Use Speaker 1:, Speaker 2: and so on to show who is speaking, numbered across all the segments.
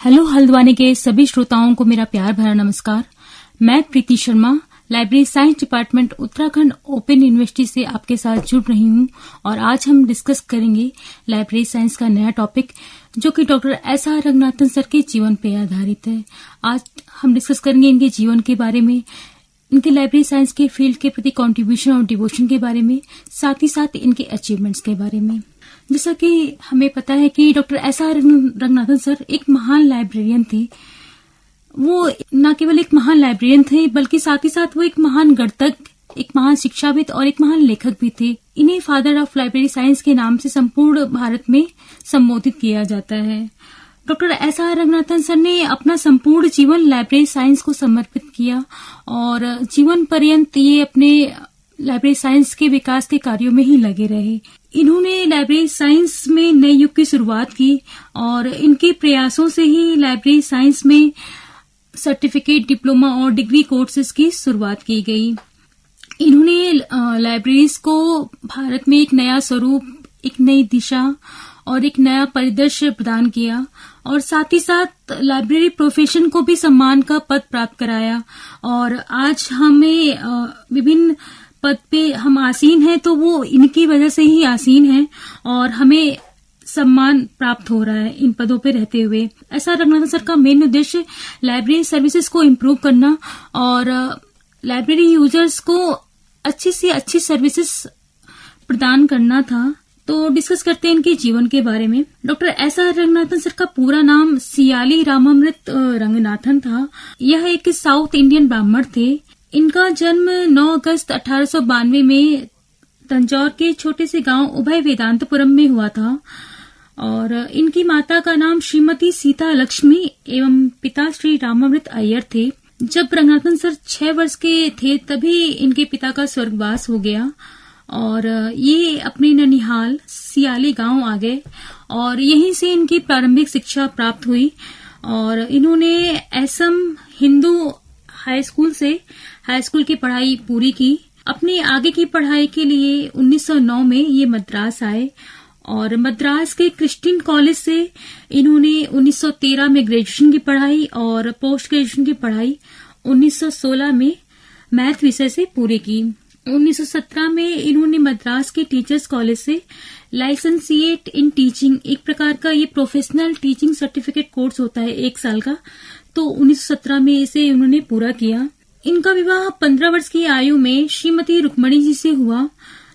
Speaker 1: Hello Haldwani के सभी श्रोताओं को मेरा प्यार भरा नमस्कार। मैं Preeti Sharma library science department Uttarakhand Open University से आपके साथ जुड़ रही हूं और आज हम डिस्कस करेंगे लाइब्रेरी साइंस का नया टॉपिक जो कि डॉक्टर एस.आर. रंगनाथन सर के जीवन पर आधारित है। आज हम डिस्कस करेंगे इनके जीवन के बारे में, इनके लाइब्रेरी साइंस के फील्ड के प्रति कंट्रीब्यूशन और डिवोशन के बारे में, साथ ही साथ इनके अचीवमेंट्स के बारे में। जैसा कि हमें पता है कि डॉक्टर एस.आर. रंगनाथन सर एक महान लाइब्रेरियन थे। वो न केवल एक महान लाइब्रेरियन थे बल्कि साथ ही साथ वो एक महान गणितज्ञ, एक महान शिक्षाविद और एक महान लेखक भी थे। इन्हें फादर ऑफ लाइब्रेरी साइंस के नाम से संपूर्ण भारत में संबोधित किया जाता है। Doctor S R. रंगनाथन सर ने अपना संपूर्ण जीवन लाइब्रेरी साइंस को समर्पित किया और जीवन पर्यंत ये अपने लाइब्रेरी साइंस के विकास के कार्यों में ही लगे रहे। इन्होंने लाइब्रेरी साइंस में नए युग की शुरुआत की और इनके प्रयासों से ही लाइब्रेरी साइंस में सर्टिफिकेट, डिप्लोमा और डिग्री कोर्सेज की शुरुआत की गई। इन्होंने लाइब्रेरीज को भारत में एक नया स्वरूप, एक नई दिशा और एक नया परिदृश्य प्रदान किया और साथ ही साथ लाइब्रेरी प्रोफेशन को भी सम्मान का पद प्राप्त कराया। और आज हमें विभिन्न पद पे हम आसीन हैं तो वो इनकी वजह से ही आसीन हैं और हमें सम्मान प्राप्त हो रहा है इन पदों पे रहते हुए। एस.आर. रंगनाथन सर का मेन उद्देश्य लाइब्रेरी सर्विसेज को इम्प्रूव करना और लाइब्रेरी यूजर्स को अच्छी से अच्छी सर्विसेज प्रदान करना था। तो डिस्कस करते हैं इनके जीवन के बारे में। Doctor S R. रंगनाथन सर का पूरा नाम सियाली रामामृत रंगनाथन था। यह एक साउथ इंडियन ब्राह्मण थे। इनका जन्म 9 अगस्त 1892 में तंजौर के छोटे से गांव उभय वेदांतपुरम में हुआ था और इनकी माता का नाम श्रीमती सीता लक्ष्मी एवं पिता श्री रामामृत अय्यर थे। जब रंगनाथन सर 6 वर्ष के थे तभी इनके पिता का स्वर्गवास हो गया और ये अपने ननिहाल सियाली गांव आ गए और यहीं से इनकी प्रारंभिक शिक्षा प्राप्त हुई और इन्होंने असम हिंदू हाई स्कूल की पढ़ाई पूरी की। अपनी आगे की पढ़ाई के लिए 1909 में ये मद्रास आए और मद्रास के क्रिश्चियन कॉलेज से इन्होंने 1913 में ग्रेजुएशन की पढ़ाई और पोस्ट ग्रेजुएशन की पढ़ाई 1916 में मैथ विषय से पूरी की। 1917 में इन्होंने मद्रास के टीचर्स कॉलेज से लाइसेंसिएट इन टीचिंग, एक प्रकार का ये प्रोफेशनल टीचिंग सर्टिफिकेट कोर्स होता है 1 साल का, तो 1917 में इसे उन्होंने पूरा किया। इनका विवाह 15 वर्ष की आयु में श्रीमती रुक्मणी जी से हुआ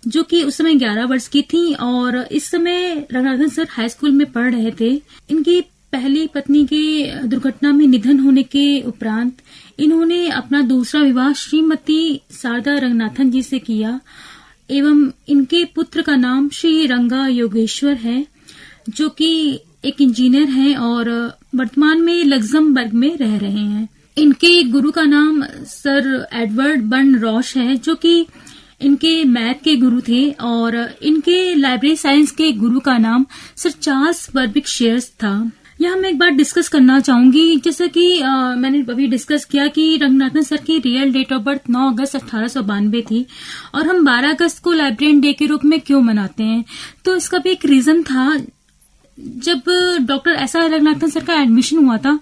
Speaker 1: जो कि उस समय 11 वर्ष की थी और इस समय रंगनाथन सर हाई स्कूल में पढ़ रहे थे। इनकी पहली पत्नी के दुर्घटना में निधन होने के उपरांत इन्होंने अपना दूसरा विवाह श्रीमती शारदा रंगनाथन जी से किया एवं इनके पुत्र का नाम श्री रंगा योगेश्वर है जो कि एक इंजीनियर हैं और वर्तमान में लग्जमबर्ग में रह रहे हैं। इनके गुरु का नाम सर एडवर्ड बर्न रॉश है जो कि इनके मैथ के गुरु थे और इनके लाइब्रेरी साइंस के गुरु का नाम सर चार्ल्स बर्बिक शेयर्स था। यहाँ मैं एक बार डिस्कस करना चाहूंगी, जैसा कि मैंने अभी डिस्कस किया कि रंगनाथन सर की रियल डेट ऑफ बर्थ 9 अगस्त 1892 थी और हम 12 अगस्त को लाइब्रेरियन डे के रूप में क्यों मनाते हैं, तो इसका भी एक रीजन था। जब डॉक्टर एस.आर. रंगनाथन सर का एडमिशन हुआ था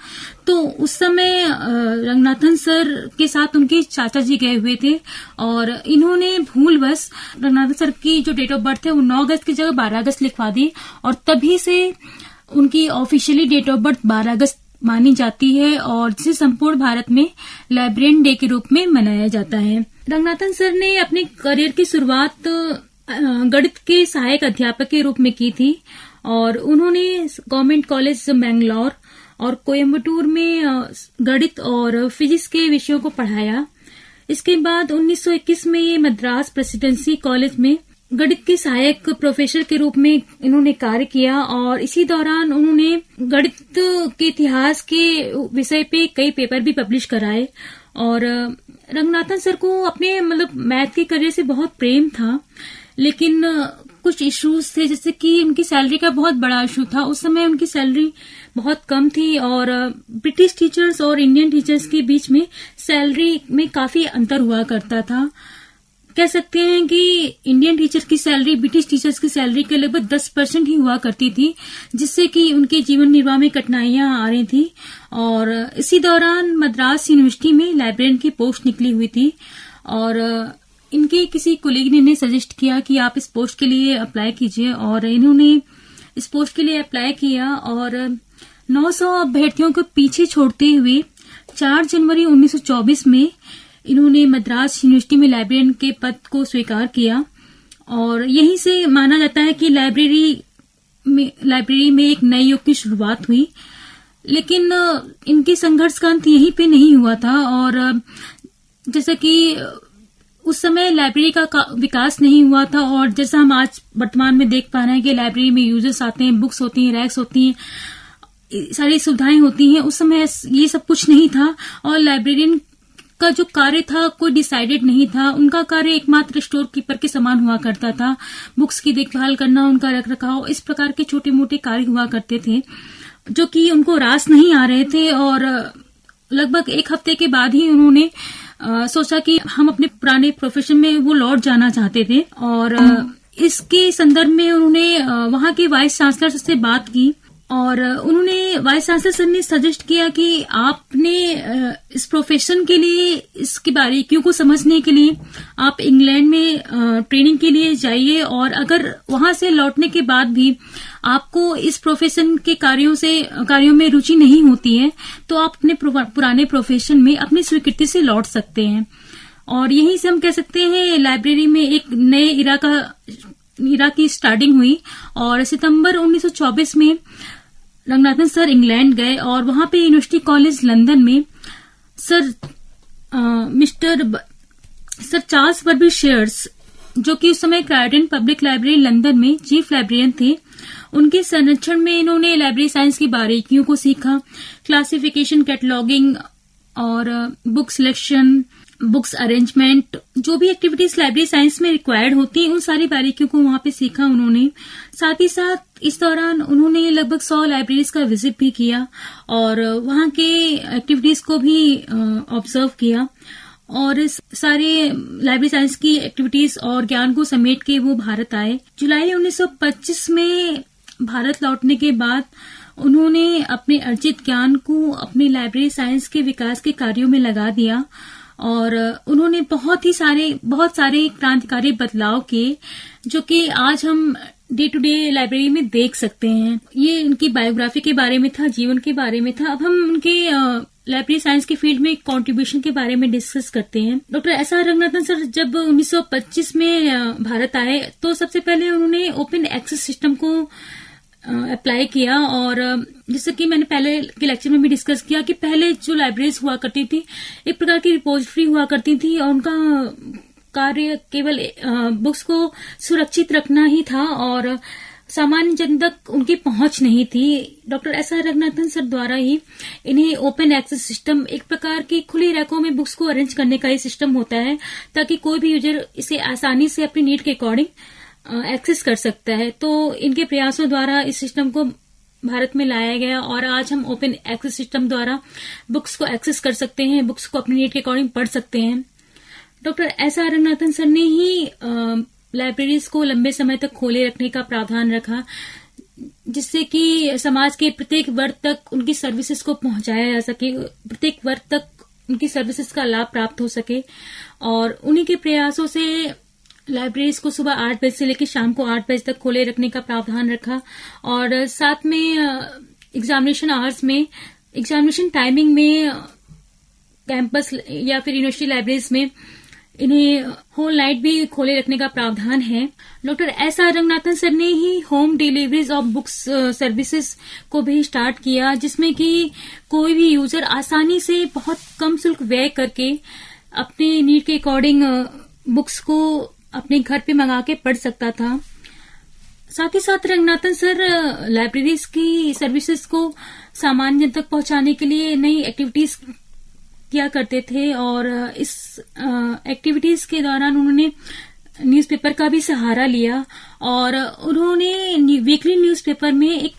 Speaker 1: तो उस समय रंगनाथन सर के साथ उनके चाचा जी गए हुए थे और इन्होंने भूलवश रंगनाथन सर की जो डेट ऑफ बर्थ है वो 9 अगस्त की जगह 12 अगस्त लिखवा दी और तभी से उनकी ऑफिशियली डेट ऑफ बर्थ 12 अगस्त मानी जाती है और जिसे संपूर्ण भारत में लाइब्रेरियन डे के रूप में मनाया जाता है। रंगनाथन सर ने अपने करियर की शुरुआत गणित के सहायक अध्यापक के रूप में की थी और उन्होंने गवर्नमेंट कॉलेज मैंगलोर और कोयम्बटूर में गणित और फिजिक्स के विषयों को पढ़ाया। इसके बाद 1921 में ये मद्रास प्रेसिडेंसी कॉलेज में गणित के सहायक प्रोफेसर के रूप में इन्होंने कार्य किया और इसी दौरान उन्होंने गणित के इतिहास के विषय पे कई पेपर भी पब्लिश कराए और रंगनाथन सर को अपने मैथ के करियर से बहुत प्रेम था, लेकिन कुछ इश्यूज थे जैसे कि उनकी सैलरी का बहुत बड़ा इशू था। उस समय उनकी सैलरी बहुत कम थी और ब्रिटिश टीचर्स और इंडियन टीचर्स के बीच में सैलरी में काफी अंतर हुआ करता था। कह सकते हैं कि इंडियन टीचर की सैलरी ब्रिटिश टीचर्स की सैलरी के लगभग 10% ही हुआ करती थी, जिससे कि उनके जीवन निर्वाह में कठिनाइयां आ रही थी। और इसी दौरान मद्रास यूनिवर्सिटी में लाइब्रेरियन की पोस्ट निकली हुई थी और इनके किसी कोलीग ने इन्हें सजेस्ट किया कि आप इस पोस्ट के लिए अप्लाई कीजिए और इन्होंने इस पोस्ट के लिए अप्लाई किया और 900 अभ्यर्थियों को पीछे छोड़ते हुए 4 जनवरी 1924 में इन्होंने मद्रास यूनिवर्सिटी में लाइब्रेरियन के पद को स्वीकार किया और यहीं से माना जाता है कि लाइब्रेरी में एक नए युग की शुरुआत हुई। लेकिन इनके संघर्ष का अंत यहीं पे नहीं हुआ था और जैसा कि उस समय लाइब्रेरी का विकास नहीं हुआ था और जैसा हम आज वर्तमान में देख पा रहे हैं कि लाइब्रेरी में यूजर्स आते हैं, बुक्स होती हैं, रैक्स होती हैं, सारी सुविधाएं होती हैं। उस समय ये सब कुछ नहीं था और लाइब्रेरियन का जो कार्य था कोई डिसाइडेड नहीं था। उनका कार्य एकमात्र स्टोर कीपर के समान हुआ करता था। बुक्स की देखभाल करना, उनका रखरखाव, इस प्रकार के छोटे मोटे कार्य हुआ करते थे जो कि उनको रास नहीं आ रहे थे। और लगभग 1 हफ्ते के बाद ही उन्होंने सोचा कि हम अपने पुराने प्रोफेशन में वो लौट जाना चाहते थे और इसके संदर्भ में उन्होंने वहां के वाइस चांसलर से बात की और उन्होंने वाइस चांसलर सर ने सजेस्ट किया कि आपने इस प्रोफेशन के लिए, इसकी बारीकियों को समझने के लिए आप इंग्लैंड में ट्रेनिंग के लिए जाइए और अगर वहां से लौटने के बाद भी आपको इस प्रोफेशन के कार्यों में रुचि नहीं होती है तो आप अपने पुराने प्रोफेशन में अपनी स्वीकृति से लौट सकते हैं। और यहीं से हम कह सकते हैं लाइब्रेरी में एक नए इरा की स्टार्टिंग हुई और सितंबर 1924 में रंगनाथन सर इंग्लैंड गए और वहां पे यूनिवर्सिटी कॉलेज लंदन में सर चार्ल्स बर्बी शेयर्स, जो कि उस समय क्राइडन पब्लिक लाइब्रेरी लंदन में चीफ लाइब्रेरियन थे, उनके संरक्षण में इन्होंने लाइब्रेरी साइंस की बारीकियों को सीखा। क्लासिफिकेशन, कैटलॉगिंग और बुक सिलेक्शन, बुक्स अरेंजमेंट, जो भी एक्टिविटीज लाइब्रेरी साइंस में रिक्वायर्ड होती हैं, उन सारी बारीकियों को वहां पे सीखा उन्होंने। साथ ही साथ इस दौरान उन्होंने लगभग 100 लाइब्रेरीज का विजिट भी किया और वहां के एक्टिविटीज को भी ऑब्जर्व किया और इस सारे लाइब्रेरी साइंस की एक्टिविटीज और ज्ञान को समेट के वो भारत आए। जुलाई 1925 में भारत लौटने के बाद उन्होंने अपने अर्जित ज्ञान को अपने लाइब्रेरी साइंस के विकास के कार्यों में लगा दिया और उन्होंने बहुत सारे क्रांतिकारी बदलाव किए जो कि आज हम डे टू डे लाइब्रेरी में देख सकते हैं। ये इनकी बायोग्राफी के बारे में था, जीवन के बारे में था। अब हम उनके लाइब्रेरी साइंस के फील्ड में कंट्रीब्यूशन के बारे में डिस्कस करते हैं। Doctor S R Ranganathan sir जब 1925 में भारत आए तो सबसे पहले उन्होंने ओपन एक्सेस सिस्टम को अप्लाई किया और जैसे कि मैंने पहले के लेक्चर में भी डिस्कस किया कि पहले जो लाइब्रेरीज हुआ करती थी एक प्रकार की रिपोजिटरी हुआ करती थी और उनका कार्य केवल बुक्स को सुरक्षित रखना ही था और सामान्य जन तक उनकी पहुंच नहीं थी। Doctor S R Ranganathan sir द्वारा ही इन्हें ओपन एक्सेस सिस्टम, एक प्रकार की खुली रैकों में बुक्स को अरेंज करने का ये सिस्टम होता है ताकि कोई भी यूजर इसे आसानी से अपनी नीड के अकॉर्डिंग एक्सेस कर सकता है। तो इनके प्रयासों द्वारा इस सिस्टम को भारत में लाया गया और आज हम ओपन एक्सेस सिस्टम द्वारा बुक्स को एक्सेस कर सकते हैं, बुक्स को अपनी नीड के अकॉर्डिंग पढ़ सकते हैं। Doctor S R Ranganathan sir ने ही लाइब्रेरीज को लंबे समय तक खोले रखने का प्रावधान रखा जिससे कि समाज के प्रत्येक वर्ग तक उनकी सर्विसेज को पहुंचाया जा सके, प्रत्येक वर्ग तक उनकी सर्विसेज का लाभ प्राप्त हो सके। और उन्हीं के प्रयासों से लाइब्रेरीज को सुबह 8 बजे से लेकर शाम को 8 बजे तक खोले रखने का प्रावधान रखा और साथ में एग्जामिनेशन आवर्स में, एग्जामिनेशन टाइमिंग में कैंपस या फिर यूनिवर्सिटी लाइब्रेरीज में इन्हें होल नाइट भी खोले रखने का प्रावधान है। Doctor S R Ranganathan sir ने ही home deliveries of books services को भी स्टार्ट किया जिसमें कि कोई भी यूजर आसानी से बहुत कम शुल्क व्यय करके अपने नीड के अकॉर्डिंग बुक्स को अपने घर पे मंगा के पढ़ सकता था। साथ ही साथ रंगनाथन सर लाइब्रेरीज की सर्विसेज को सामान्य जन तक पहुंचाने के लिए नई एक्टिविटीज किया करते थे और इस एक्टिविटीज के दौरान उन्होंने न्यूज़पेपर का भी सहारा लिया और उन्होंने वीकली न्यूज़पेपर में एक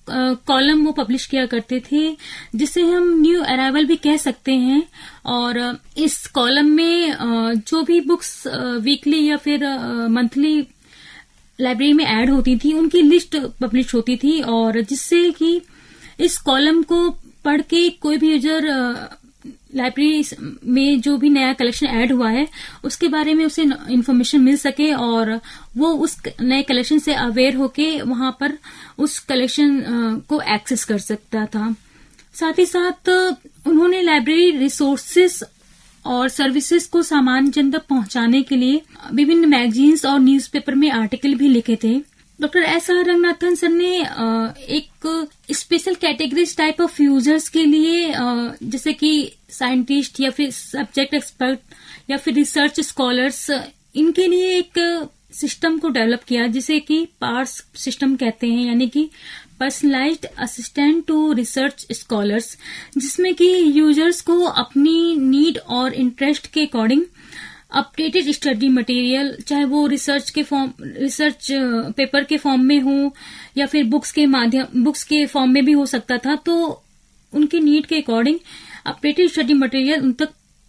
Speaker 1: कॉलम वो पब्लिश किया करते थे, जिसे हम न्यू अराइवल भी कह सकते हैं। और इस कॉलम में जो भी बुक्स वीकली या फिर मंथली लाइब्रेरी में ऐड होती थी, उनकी लिस्ट पब्लिश होती थी, और जिससे कि इस कॉलम को पढ़ के कोई भी यूजर लाइब्रेरी में जो भी नया कलेक्शन ऐड हुआ है उसके बारे में उसे इन्फॉर्मेशन मिल सके, और वो उस नए कलेक्शन से अवेयर होके वहां पर उस कलेक्शन को एक्सेस कर सकता था। साथ ही साथ उन्होंने लाइब्रेरी रिसोर्सेस और सर्विसेज को सामान्य जन तक पहुंचाने के लिए विभिन्न मैगजीन्स और न्यूज़पेपर में आर्टिकल भी लिखे थे। Doctor S R Ranganathan sir ने एक special categories type of users के लिए जैसे कि साइंटिस्ट या फिर सब्जेक्ट एक्सपर्ट या फिर रिसर्च स्कॉलर्स, इनके लिए एक सिस्टम को डेवलप किया जिसे कि पार्स सिस्टम कहते हैं, यानी कि personalised assistant to research scholars, जिसमें कि यूजर्स को अपनी नीड और इंटरेस्ट के अकॉर्डिंग अपडेटेड स्टडी मटेरियल, चाहे वो रिसर्च पेपर के फॉर्म में हो या फिर बुक्स के फॉर्म में भी हो सकता था, तो उनके नीड के अकॉर्डिंग अपडेटेड स्टडी मटेरियल उन तक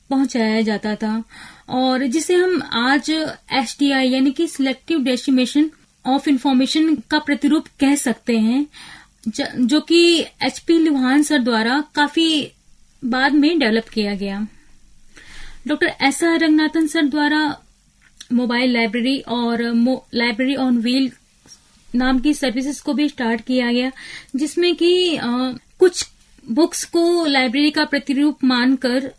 Speaker 1: पहुंचाया जाता था, और जिसे हम आज SDI यानी कि सिलेक्टिव डेसिमेशन ऑफ इंफॉर्मेशन का प्रतिरूप कह सकते हैं, जो कि HP लुहान सर द्वारा काफी बाद में डेवलप किया गया। Doctor S R Ranganathan sir द्वारा मोबाइल लाइब्रेरी और लाइब्रेरी ऑन व्हील नाम की सर्विसेज को भी स्टार्ट किया गया, जिसमें कि कुछ बुक्स को लाइब्रेरी का प्रतिरूप मानकर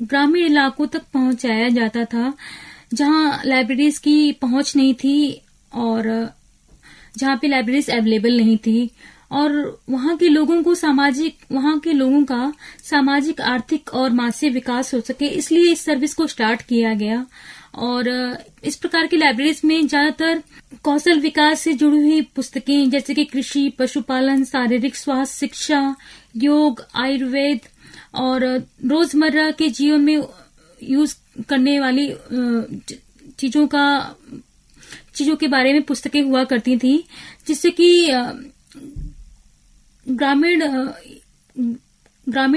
Speaker 1: ग्रामीण इलाकों तक पहुंचाया जाता था, जहां लाइब्रेरीज की पहुंच नहीं थी और जहां पे लाइब्रेरीज अवेलेबल नहीं थी, और वहां के लोगों का सामाजिक, आर्थिक और मानसिक विकास हो सके, इसलिए इस सर्विस को स्टार्ट किया गया। और इस प्रकार की लाइब्रेरीज में ज्यादातर कौशल विकास से जुड़ी हुई पुस्तकें जैसे कि कृषि, पशुपालन, शारीरिक स्वास्थ्य, शिक्षा, योग, आयुर्वेद और रोजमर्रा के जीवन में यूज करने वाली चीजों के बारे में पुस्तकें हुआ करती थी, जिससे कि ग्रामीण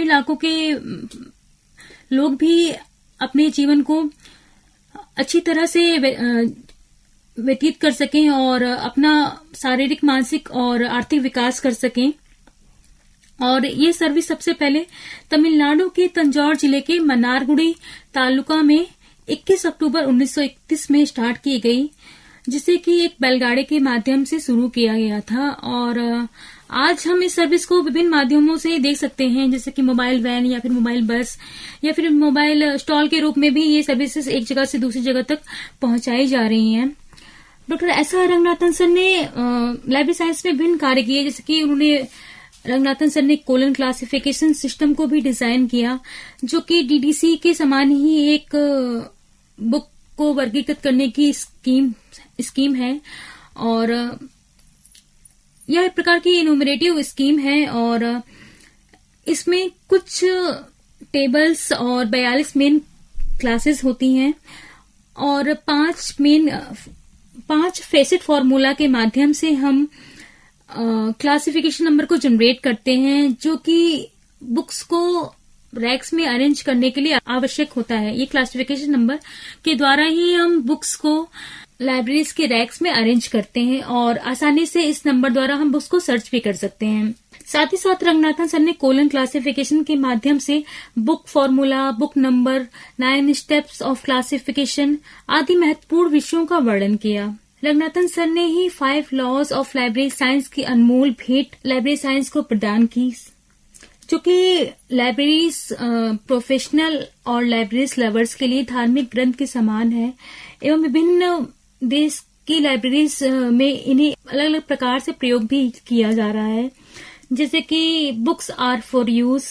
Speaker 1: इलाकों के लोग भी अपने जीवन को अच्छी तरह से व्यतीत कर सकें और अपना शारीरिक, मानसिक और आर्थिक विकास कर सकें। और ये सर्विस सबसे पहले तमिलनाडु के तंजौर जिले के मन्नारगुडी तालुका में 21 अक्टूबर 1931 में स्टार्ट की गई, जिसे कि एक बैलगाड़ी के माध्यम से शुरू किया गया था। और आज हम इस सर्विस को विभिन्न माध्यमों से देख सकते हैं, जैसे कि मोबाइल वैन या फिर मोबाइल बस या फिर मोबाइल स्टॉल के रूप में भी ये सर्विसेज एक जगह से दूसरी जगह तक पहुंचाई जा रही हैं। Doctor S R Ranganathan sir ने लाइब्रेरी साइंस में विभिन्न कार्य किए, जैसे कि रंगनाथन सर ने कोलन क्लासिफिकेशन सिस्टम को भी डिजाइन किया, जो कि DDC के समान ही एक बुक को वर्गीकृत करने की स्कीम है, और यह एक प्रकार की इन्यूमरेटिव स्कीम है, और इसमें कुछ टेबल्स और 42 मेन क्लासेस होती हैं, और 5 फेसेट फॉर्मूला के माध्यम से हम क्लासिफिकेशन नंबर को जनरेट करते हैं, जो कि बुक्स को रैक्स में अरेंज करने के लिए आवश्यक होता है। ये क्लासिफिकेशन नंबर के द्वारा ही हम बुक्स को लाइब्रेरीज के रैक्स में अरेंज करते हैं, और आसानी से इस नंबर द्वारा हम बुक्स को सर्च भी कर सकते हैं। साथ ही साथ रंगनाथन सर ने कोलन क्लासिफिकेशन के माध्यम से book formula, book number, 9 steps of classification आदि महत्वपूर्ण विषयों का वर्णन किया। रंगनाथन सर ने ही 5 लॉज ऑफ लाइब्रेरी साइंस की अनमोल भेंट लाइब्रेरी साइंस को प्रदान की, जो कि लाइब्रेरीज प्रोफेशनल और लाइब्रेरीज लवर्स के लिए धार्मिक ग्रंथ के समान है, एवं विभिन्न देश की लाइब्रेरीज में इन्हें अलग अलग प्रकार से प्रयोग भी किया जा रहा है, जैसे कि books are for use,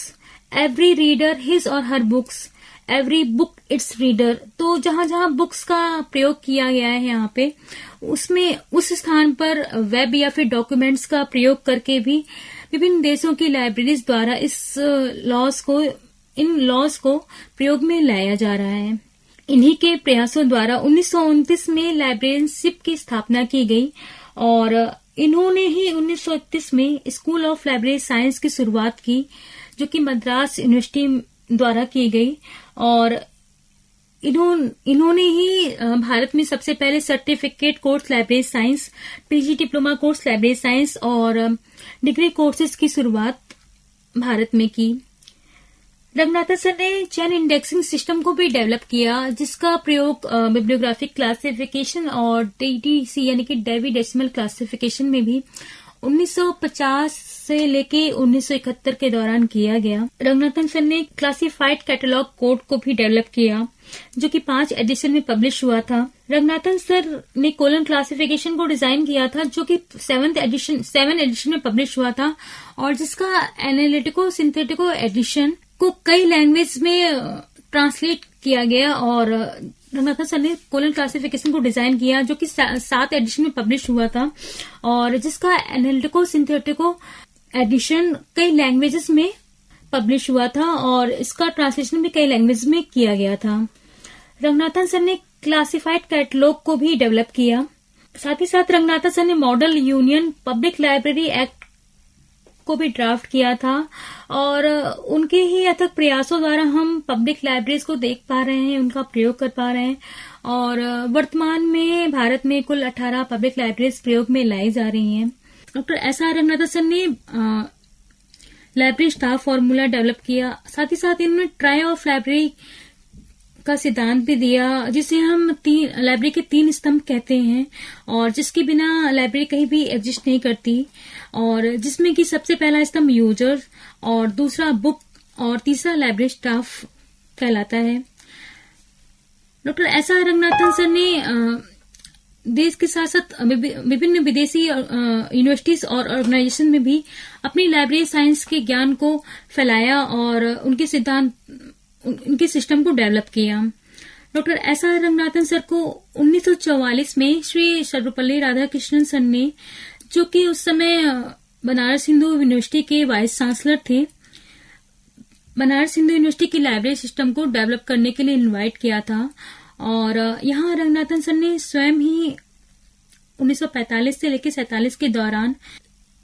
Speaker 1: every reader his or her books, every book its reader. तो जहां जहां बुक्स का प्रयोग किया गया है यहाँ पे, उसमें उस स्थान पर वेब या फिर डॉक्यूमेंट्स का प्रयोग करके भी विभिन्न देशों की लाइब्रेरीज द्वारा इन लॉज को प्रयोग में लाया जा रहा है। इन्हीं के प्रयासों द्वारा 1929 में लाइब्रेरियनशिप की स्थापना की गई, और इन्होंने ही 1931 में स्कूल ऑफ लाइब्रेरी साइंस की शुरुआत की, जो कि मद्रास यूनिवर्सिटी द्वारा की गई। और इन्होंने ही भारत में सबसे पहले certificate course library science, PG diploma course library science और डिग्री कोर्सेज की शुरुआत भारत में की। रंगनाथन सर ने चेन इंडेक्सिंग सिस्टम को भी डेवलप किया, जिसका प्रयोग बिब्लियोग्राफिक क्लासिफिकेशन और डीडीसी यानी कि डेवी डेसिमल क्लासिफिकेशन में भी 1950 से लेके 1971 के दौरान किया गया। रंगनाथन सर ने क्लासिफाइड कैटलॉग कोड को भी डेवलप किया, जो कि 5 एडिशन में पब्लिश हुआ था। रंगनाथन सर ने कोलन क्लासिफिकेशन को डिजाइन किया था, जो कि 7 एडिशन में पब्लिश हुआ था, और जिसका एनालिटिको सिंथेटिको एडिशन को कई लैंग्वेज में ट्रांसलेट किया गया। और रंगनाथन सर ने कोलन क्लासिफिकेशन को डिजाइन किया, जो कि 7 एडिशन में पब्लिश हुआ था, और जिसका एनालिटिको सिंथेटिको एडिशन कई लैंग्वेजेस में पब्लिश हुआ था, और इसका ट्रांसलेशन भी कई लैंग्वेज में किया गया था। रंगनाथन सर ने क्लासिफाइड कैटलॉग को भी डेवलप किया। साथ ही साथ रंगनाथन सर ने model union public library act को भी ड्राफ्ट किया था, और उनके ही अथक प्रयासों द्वारा हम पब्लिक लाइब्रेरीज को देख पा रहे हैं, उनका प्रयोग कर पा रहे हैं। और वर्तमान में भारत में कुल 18 पब्लिक लाइब्रेरीज प्रयोग में लाई जा रही हैं। Doctor S R. रंगनाथन सर ने लाइब्रेरी स्टाफ फॉर्मूला डेवलप किया। साथ ही साथ इन्होंने ट्राई ऑफ लाइब्रेरी का सिद्धांत भी दिया, जिसे हम लाइब्रेरी के 3 स्तंभ कहते हैं, और जिसके बिना लाइब्रेरी कहीं भी एग्जिस्ट नहीं करती। और जिसमें कि सबसे पहला स्तंभ यूजर, और दूसरा बुक, और तीसरा लाइब्रेरी स्टाफ कहलाता है। Doctor S R. रंगनाथन सर ने देश के साथ साथ विभिन्न विदेशी यूनिवर्सिटीज और ऑर्गेनाइजेशन में भी अपनी लाइब्रेरी साइंस के ज्ञान को फैलाया और उनके सिस्टम को डेवलप किया। Doctor S R. रंगनाथन सर को 1944 में श्री सर्वपल्ली राधाकृष्णन सर ने, जो कि उस समय बनारस हिंदू यूनिवर्सिटी के वाइस चांसलर थे, बनारस हिंदू यूनिवर्सिटी की लाइब्रेरी सिस्टम को डेवलप करने के लिए इनवाइट किया था। और यहाँ रंगनाथन सर ने स्वयं ही 1945 से लेकर 47 के दौरान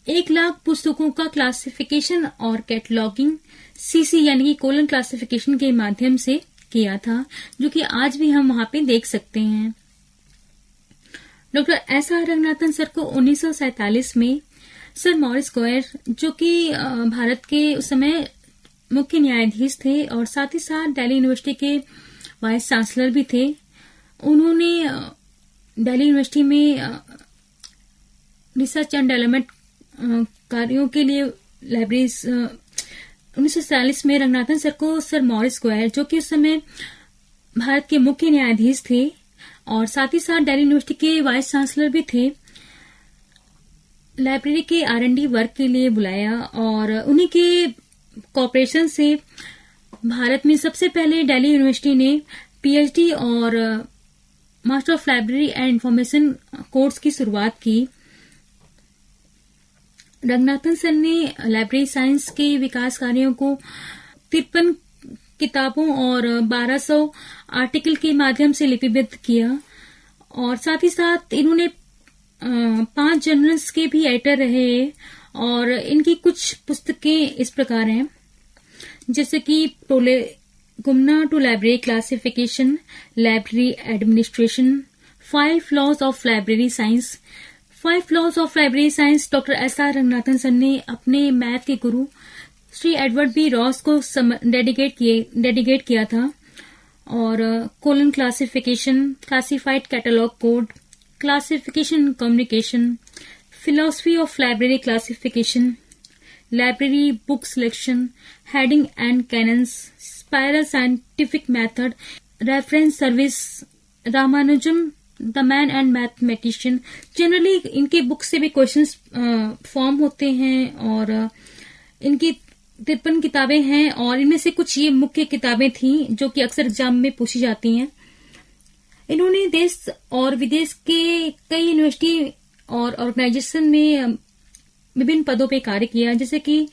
Speaker 1: 1 लाख पुस्तकों का क्लासिफिकेशन और कैटलॉगिंग सीसी यानी कि कोलन क्लासिफिकेशन के माध्यम से किया था, जो कि आज भी हम वहां पे देख सकते हैं। Doctor S R. रंगनाथन सर को 1947 में सर मॉरिस गोयर, जो कि भारत के उस समय मुख्य न्यायाधीश थे और साथ ही साथ दिल्ली यूनिवर्सिटी के वाइस चांसलर भी थे, उन्होंने दिल्ली यूनिवर्सिटी में रिसर्च एंड डेवलपमेंट कार्यों के लिए लाइब्रेरीज 1947 में रंगनाथन सर को सर मॉरिस गोयर, जो कि उस समय भारत के मुख्य न्यायाधीश थे और साथ ही साथ दिल्ली यूनिवर्सिटी के वाइस चांसलर भी थे, लाइब्रेरी के R&D वर्क के लिए बुलाया। और उन्हीं के कोऑपरेशन से भारत में सबसे पहले दिल्ली यूनिवर्सिटी ने PhD और master of library and information course की शुरुआत की। रंगनाथन सर ने लाइब्रेरी साइंस के विकास कार्यों को 53 किताबों और 1200 आर्टिकल के माध्यम से लिपिबद्ध किया, और साथ ही साथ इन्होंने 5 जर्नल्स के भी एडिटर रहे। और इनकी कुछ पुस्तकें इस प्रकार हैं, जैसे कि गुमना to library classification, library administration, 5 laws of library science. 5 laws of library science doctor S R. Ranganathan sir ने अपने मैथ के गुरु श्री एडवर्ड बी रॉस को डेडिकेट किया था। और colon classification, classified catalogue code, classification communication, philosophy of library classification, library book selection, heading and canons, spiral scientific method, reference service, Ramanujam the man and mathematician. Generally इनके book से भी questions form होते हैं, और इनकी 53 किताबें हैं, और इनमें से कुछ ये मुख्य किताबें थी जो कि अक्सर एग्जाम में पूछी जाती हैं। इन्होंने देश और विदेश के कई यूनिवर्सिटी और ऑर्गेनाइजेशन में विभिन्न पदों पे कार्य किया, जैसे कि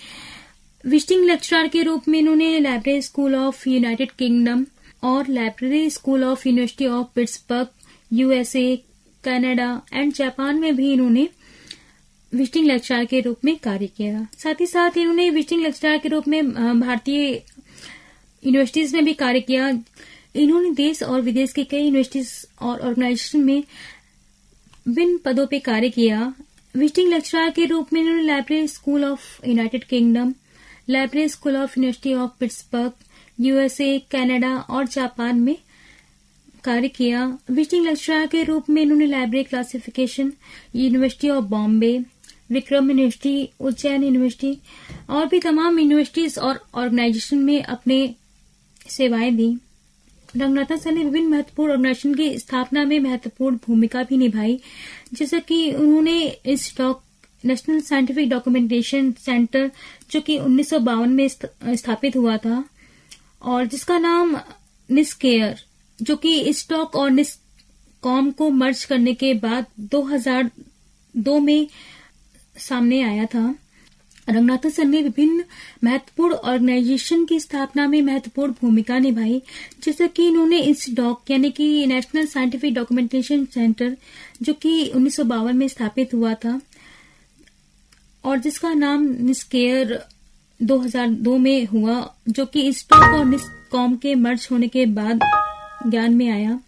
Speaker 1: विजिटिंग लेक्चरर के रूप में इन्होंने library school of United Kingdom और library school of university of Pittsburgh, USA, Canada and Japan में भी इन्होंने विजिटिंग लेक्चरर के रूप में कार्य किया। साथ ही साथ इन्होंने विजिटिंग लेक्चरर के रूप में भारतीय यूनिवर्सिटीज में भी कार्य किया। इन्होंने देश और विदेश के कई यूनिवर्सिटीज और ऑर्गेनाइजेशन में विभिन्न पदों पे कार्य किया। विजिटिंग लेक्चरर के रूप में इन्होंने library school of United kingdom, library school of university of Pittsburgh, USA, Canada और जापान में कार्य किया। विजिटिंग लेक्चरर के रूप में इन्होंने library classification, university of Bombay, Vikram university, Ujjain university और भी तमाम यूनिवर्सिटीज और ऑर्गेनाइजेशन में अपने सेवाएं दी। रंगनाथन सर ने विभिन्न महत्वपूर्ण ऑर्गेनाइजेशन की स्थापना में महत्वपूर्ण भूमिका भी निभाई, जैसे कि उन्होंने इंस्टॉक नेशनल साइंटिफिक डॉक्यूमेंटेशन सेंटर जो कि 1952 में स्थापित हुआ था और जिसका नाम निस्केयर, जो कि इंस्टॉक और निस्कॉम को मर्ज करने के बाद 2002 में सामने आया था। रंगनाथन सर ने विभिन्न महत्वपूर्ण ऑर्गेनाइजेशन की स्थापना में महत्वपूर्ण भूमिका निभाई, जैसे कि इन्होंने इंस्डॉक यानी कि नेशनल साइंटिफिक डॉक्यूमेंटेशन सेंटर जो कि 1952 में स्थापित हुआ था और जिसका नाम निस्केयर 2002 में हुआ, जो कि इंस्टॉक और निस्कॉम के मर्ज होने के बाद ज्ञान में आया।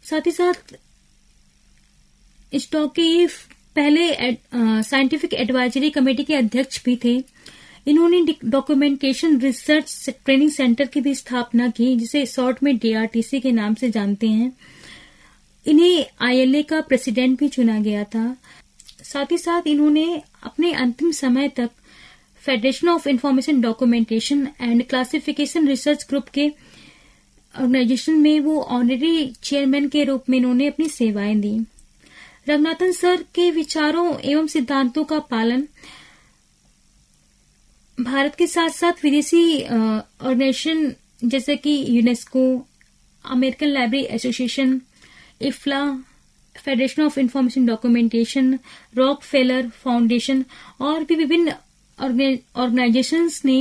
Speaker 1: साथ ही साथ इंस्टॉक के पहले साइंटिफिक एडवाइजरी कमेटी के अध्यक्ष भी थे। इन्होंने डॉक्यूमेंटेशन रिसर्च ट्रेनिंग सेंटर की भी स्थापना की, जिसे शॉर्ट में डीआरटीसी के नाम से जानते हैं। इन्हें आईएलए का प्रेसिडेंट भी चुना गया था। साथ ही साथ इन्होंने अपने अंतिम समय तक federation of information documentation and classification research group के ऑर्गेनाइजेशन में वो ऑनरेरी चेयरमैन के रूप में इन्होंने अपनी सेवाएं दी। रंगनाथन सर के विचारों एवं सिद्धांतों का पालन भारत के साथ साथ विदेशी ऑर्गेनाइजेशन जैसे कि UNESCO, American library association, IFLA, federation of information documentation, Rockefeller foundation और भी विभिन्न ऑर्गेनाइजेशंस ने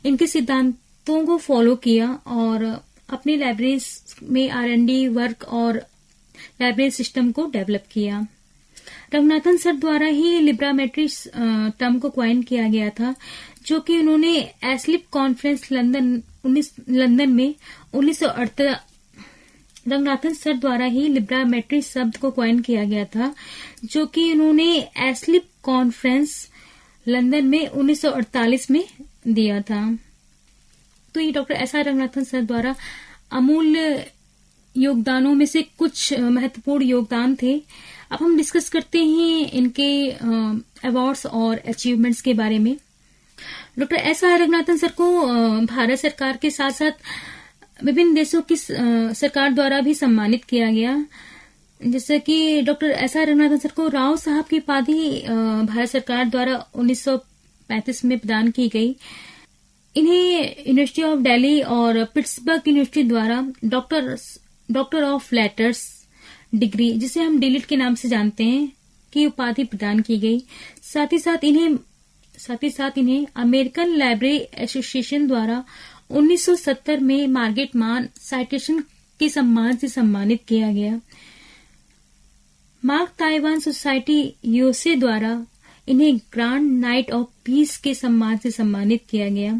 Speaker 1: इनके सिद्धांतों को फॉलो किया और अपनी लाइब्रेरीज में आर&डी वर्क और लाइब्रेरी सिस्टम को डेवलप किया। रंगनाथन सर द्वारा ही लिब्रामेट्री टर्म को क्वाइन किया गया था, जो कि उन्होंने एस्लिप कॉन्फ्रेंस लंदन में 1938 रंगनाथन सर द्वारा ही लिब्रामेट्री शब्द को क्वाइन किया गया था, जो कि उन्होंने एस्लिप कॉन्फ्रेंस लंदन में 1948 में दिया था। तो ये doctor S R Ranganathan sir द्वारा अमूल्य योगदानों में से कुछ महत्वपूर्ण योगदान थे। अब हम डिस्कस करते हैं इनके अवार्ड्स और अचीवमेंट्स के बारे में। Doctor S R Ranganathan sir को भारत सरकार के साथ साथ विभिन्न देशों की सरकार द्वारा भी सम्मानित किया गया, जैसे कि doctor S R Ranganathan sir को राव साहब की उपाधि भारत सरकार द्वारा 1935 में प्रदान की गई। इन्हें यूनिवर्सिटी ऑफ दिल्ली और पिट्सबर्ग यूनिवर्सिटी द्वारा डॉक्टर ऑफ लेटर्स डिग्री, जिसे हम डीलिट के नाम से जानते हैं, की उपाधि प्रदान की गई। साथ ही साथ इन्हें अमेरिकन लाइब्रेरी एसोसिएशन द्वारा 1970 में मार्गेट मान साइटेशन के सम्मान से सम्मानित किया गया। मार्क ताइवान सोसाइटी यूएसए द्वारा इन्हें ग्रैंड नाइट ऑफ पीस के सम्मान से सम्मानित किया गया।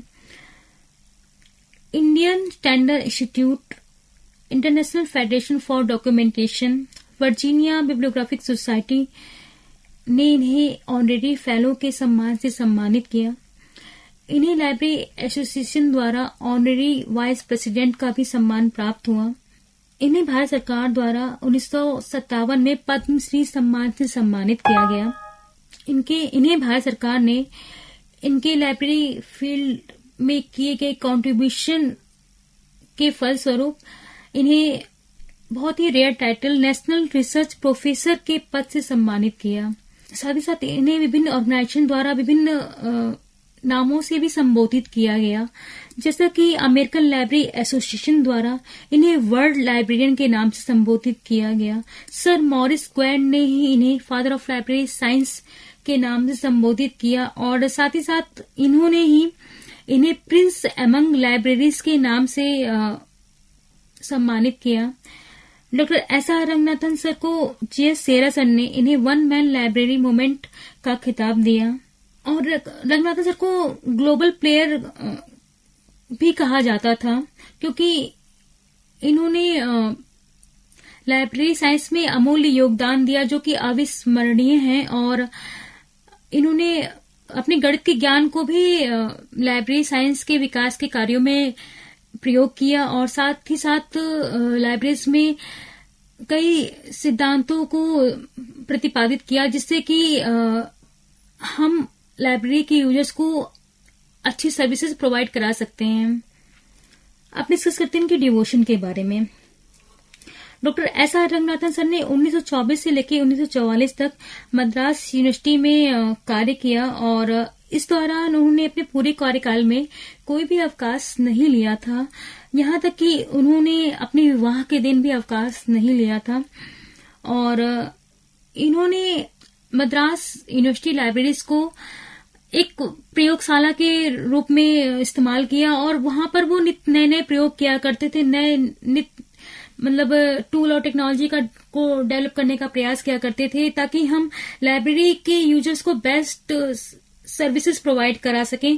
Speaker 1: Indian standard institute, international federation for documentation, Virginia bibliographic society ने इन्हें ऑनरेरी फेलो के सम्मान से सम्मानित किया। इन्हें लाइब्रेरी एसोसिएशन द्वारा ऑनरेरी वाइस प्रेसिडेंट का भी सम्मान प्राप्त हुआ। इन्हें भारत सरकार द्वारा 1957 में पद्मश्री सम्मान से सम्मानित किया गया। इन्हें भारत सरकार ने इनके लाइब्रेरी फील्ड में किए गए कंट्रीब्यूशन के फलस्वरूप इन्हें बहुत ही rare title national research professor के पद से सम्मानित किया। साथ ही साथ इन्हें विभिन्न ऑर्गेनाइजेशन द्वारा विभिन्न नामों से भी संबोधित किया गया, जैसा कि अमेरिकन लाइब्रेरी एसोसिएशन द्वारा इन्हें वर्ल्ड लाइब्रेरियन के नाम से संबोधित किया गया। सर मॉरिस क्वेन ने ही इन्हें फादर ऑफ लाइब्रेरी साइंस के नाम से संबोधित किया और साथ ही साथ इन्होंने ही इन्हें प्रिंस एमंग लाइब्रेरीज के नाम से सम्मानित किया। Doctor S R Ranganathan sir को जीएस सेरा सर ने इन्हें वन मैन लाइब्रेरी मूवमेंट का खिताब दिया और रंगनाथन सर को ग्लोबल प्लेयर भी कहा जाता था क्योंकि इन्होंने लाइब्रेरी साइंस में अमूल्य योगदान दिया जो कि अविस्मरणीय है और इन्होंने अपने गणित के ज्ञान को भी लाइब्रेरी साइंस के विकास के कार्यों में प्रयोग किया और साथ ही साथ लाइब्रेरीज में कई सिद्धांतों को प्रतिपादित किया जिससे कि हम लाइब्रेरी के यूजर्स को अच्छी सर्विसेज प्रोवाइड करा सकते हैं। अब डिस्कस करते हैं इनके डिवोशन के बारे में। Doctor S R Ranganathan sir ने 1924 से लेकर 1944 तक मद्रास यूनिवर्सिटी में कार्य किया और इस दौरान उन्होंने अपने पूरे कार्यकाल में कोई भी अवकाश नहीं लिया था, यहाँ तक कि उन्होंने अपने विवाह के दिन भी अवकाश नहीं लिया था और इन्होंने मद्रास यूनिवर्सिटी लाइब्रेरीज को एक प्रयोगशाला के रूप में इस्तेमाल किया और वहां पर वो नए नए प्रयोग किया करते थे, नए मतलब टूल और टेक्नोलॉजी को डेवलप करने का प्रयास किया करते थे ताकि हम लाइब्रेरी के यूजर्स को बेस्ट सर्विसेज प्रोवाइड करा सकें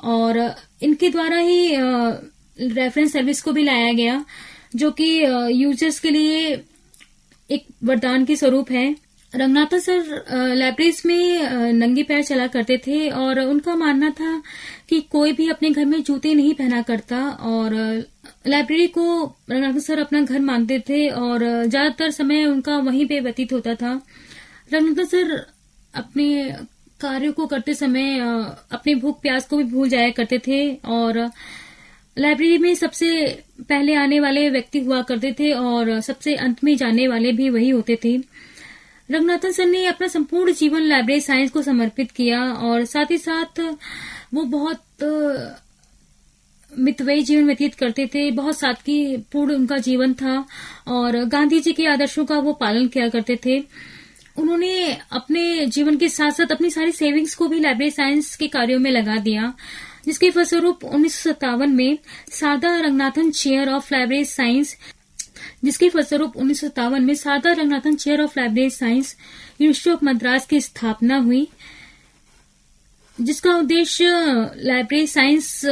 Speaker 1: और इनके द्वारा ही रेफरेंस सर्विस को भी लाया गया जो कि यूजर्स के लिए एक वरदान के स्वरूप है। रंगनाथन सर लाइब्रेरीज में नंगे पैर चला करते थे और उनका मानना था कि कोई भी अपने घर में जूते नहीं पहना करता और लाइब्रेरी को रंगनाथन सर अपना घर मानते थे और ज्यादातर समय उनका वहीं पे व्यतीत होता था। रंगनाथन सर अपने कार्यों को करते समय अपनी भूख प्यास को भी भूल जाया करते थे और लाइब्रेरी में सबसे पहले आने वाले व्यक्ति हुआ करते थे और सबसे अंत में जाने वाले भी वही होते थे। रंगनाथन सर ने अपना संपूर्ण जीवन लाइब्रेरी साइंस को समर्पित किया और साथ ही साथ वो बहुत मितव्ययी जीवन व्यतीत करते थे, बहुत सादगीपूर्ण उनका जीवन था और गांधी जी के आदर्शों का वो पालन किया करते थे। उन्होंने अपने जीवन के साथ साथ अपनी सारी सेविंग्स को भी लाइब्रेरी साइंस के कार्यों में लगा दिया, जिसके फलस्वरूप 1957 में Sarada Ranganathan chair of library science university of Madras की स्थापना हुई, जिसका उद्देश्य लाइब्रेरी साइंस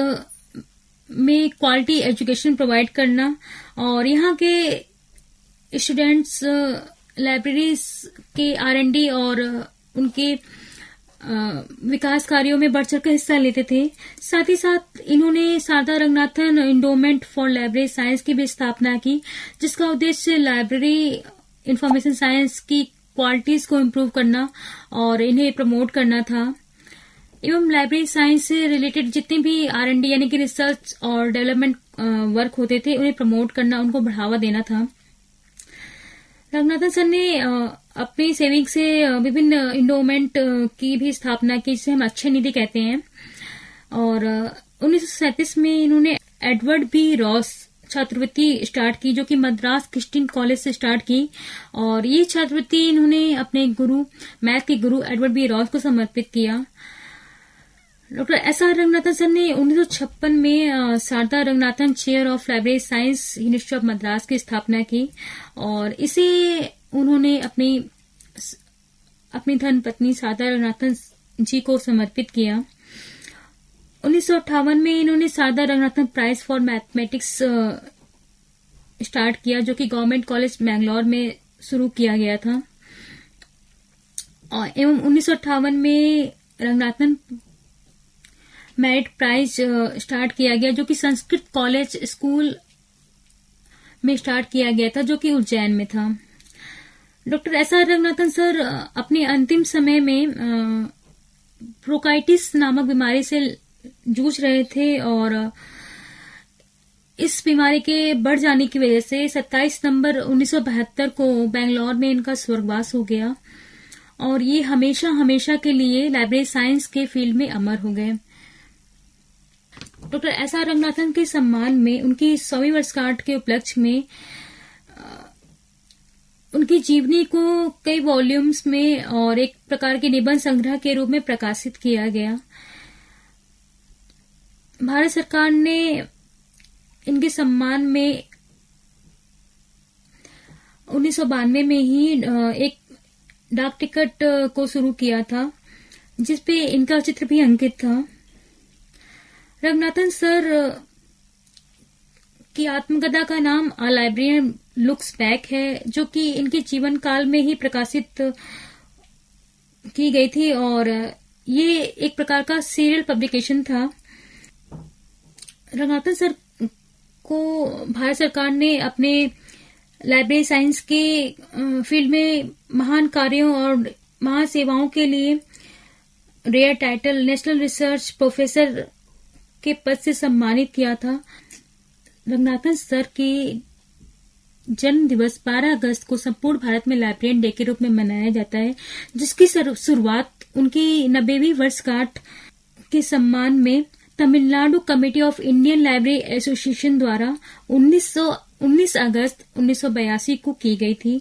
Speaker 1: में क्वालिटी एजुकेशन प्रोवाइड करना और यहाँ के स्टूडेंट्स लाइब्रेरीज के R&D और उनके विकास कार्यों में बढ़ चढ़कर हिस्सा लेते थे। साथ ही साथ इन्होंने Sarada Ranganathan endowment for library science की भी स्थापना की, जिसका उद्देश्य लाइब्रेरी इंफॉर्मेशन साइंस की क्वालिटीज को इम्प्रूव करना और इन्हें प्रमोट करना था एवं लाइब्रेरी साइंस से रिलेटेड जितने भी R&D यानी कि रिसर्च और डेवलपमेंट वर्क होते थे उन्हें प्रमोट करना, उनको बढ़ावा देना था। रंगनाथन सर ने अपनी सेविंग से विभिन्न इंडोमेंट की भी स्थापना की, जिसे हम अक्षय निधि कहते हैं और 1937 में इन्होंने एडवर्ड बी रॉस छात्रवृत्ति स्टार्ट की जो कि मद्रास क्रिश्चियन कॉलेज से स्टार्ट की और ये छात्रवृत्ति इन्होंने अपने गुरु मैथ के गुरु एडवर्ड बी रॉस को समर्पित किया। Doctor S R Ranganathan sir ने 1956 में Sarada Ranganathan chair of library science university of Madras की स्थापना की और इसे उन्होंने अपनी धर्मपत्नी शारदा रंगनाथन जी को समर्पित किया। 1958 में इन्होंने Sarada Ranganathan prize for mathematics start किया जो कि गवर्नमेंट कॉलेज मैंगलोर में शुरू किया गया था और एवं 1958 में रंगनाथन मेरिट प्राइज स्टार्ट किया गया जो कि संस्कृत कॉलेज स्कूल में स्टार्ट किया गया था जो कि उज्जैन में था। Doctor S R Ranganathan sir अपने अंतिम समय में ब्रोंकाइटिस नामक बीमारी से जूझ रहे थे और इस बीमारी के बढ़ जाने की वजह से 27 नवंबर 1972 को बेंगलोर में इनका स्वर्गवास हो गया और ये हमेशा हमेशा के लिए लाइब्रेरी साइंस के फील्ड में अमर हो गए। डॉक्टर एस आर रंगनाथन के सम्मान में उनकी 100वीं वर्षगांठ के उपलक्ष्य में उनकी जीवनी को कई वॉल्यूम्स में और एक प्रकार के निबंध संग्रह के रूप में प्रकाशित किया गया। भारत सरकार ने इनके सम्मान में 1992 में ही एक डाक टिकट को शुरू किया था, जिसपे इनका चित्र भी अंकित था। रंगनाथन सर की आत्मकथा का नाम अ लाइब्रेरियन लुक्स बैक है, जो कि इनके जीवन काल में ही प्रकाशित की गई थी और ये एक प्रकार का सीरियल पब्लिकेशन था। रंगनाथन सर को भारत सरकार ने अपने लाइब्रेरी साइंस के फील्ड में महान कार्यों और महान सेवाओं के लिए rare title national research professor के पद से सम्मानित किया था। रंगनाथन सर के जन्म दिवस 12 अगस्त को संपूर्ण भारत में लाइब्रेरियन डे के रूप में मनाया जाता है, जिसकी शुरुआत उनकी 90वीं वर्षगांठ के सम्मान में Tamil Nadu committee of Indian library association द्वारा 19 अगस्त 1982 को की गई थी।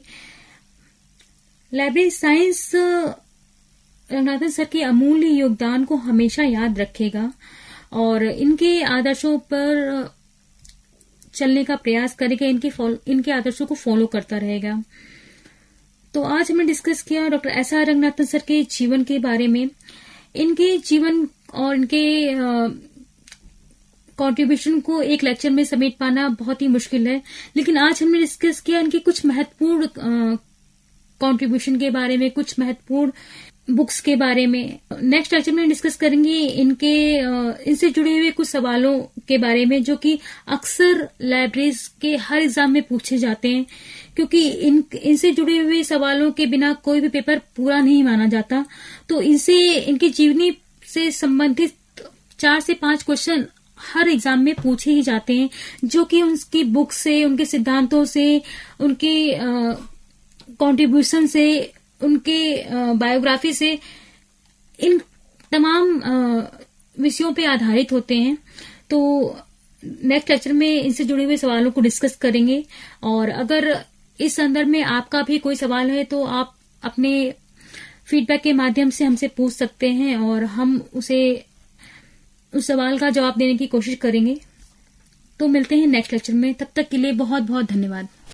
Speaker 1: लाइब्रेरी साइंस रंगनाथन सर के अमूल्य योगदान को हमेशा याद रखेगा और इनके आदर्शों पर चलने का प्रयास करेगा, इनके आदर्शों को फॉलो करता रहेगा। तो आज हमने डिस्कस किया डॉक्टर एस.आर. रंगनाथन सर के जीवन के बारे में। इनके जीवन और इनके कंट्रीब्यूशन को एक लेक्चर में समेट पाना बहुत ही मुश्किल है, लेकिन आज हमने डिस्कस किया इनके कुछ महत्वपूर्ण कंट्रीब्यूशन के बारे में, कुछ महत्वपूर्ण बुक्स के बारे में। नेक्स्ट लेक्चर में डिस्कस करेंगे इनसे जुड़े हुए कुछ सवालों के बारे में, जो कि अक्सर लाइब्रेरीज के हर एग्जाम में पूछे जाते हैं, क्योंकि इनसे जुड़े हुए सवालों के बिना कोई भी पेपर पूरा नहीं माना जाता। तो इनके जीवनी से संबंधित 4 से 5 क्वेश्चन हर एग्जाम में पूछे ही जाते हैं, जो कि उनकी बुक से, उनके सिद्धांतों से, उनके कंट्रीब्यूशन से, उनके बायोग्राफी से, इन तमाम विषयों पे आधारित होते हैं। तो नेक्स्ट लेक्चर में इनसे जुड़े हुए सवालों को डिस्कस करेंगे और अगर इस संदर्भ में आपका भी कोई सवाल है तो आप अपने फीडबैक के माध्यम से हमसे पूछ सकते हैं और हम उस सवाल का जवाब देने की कोशिश करेंगे। तो मिलते हैं नेक्स्ट लेक्चर में, तब तक के लिए बहुत बहुत धन्यवाद।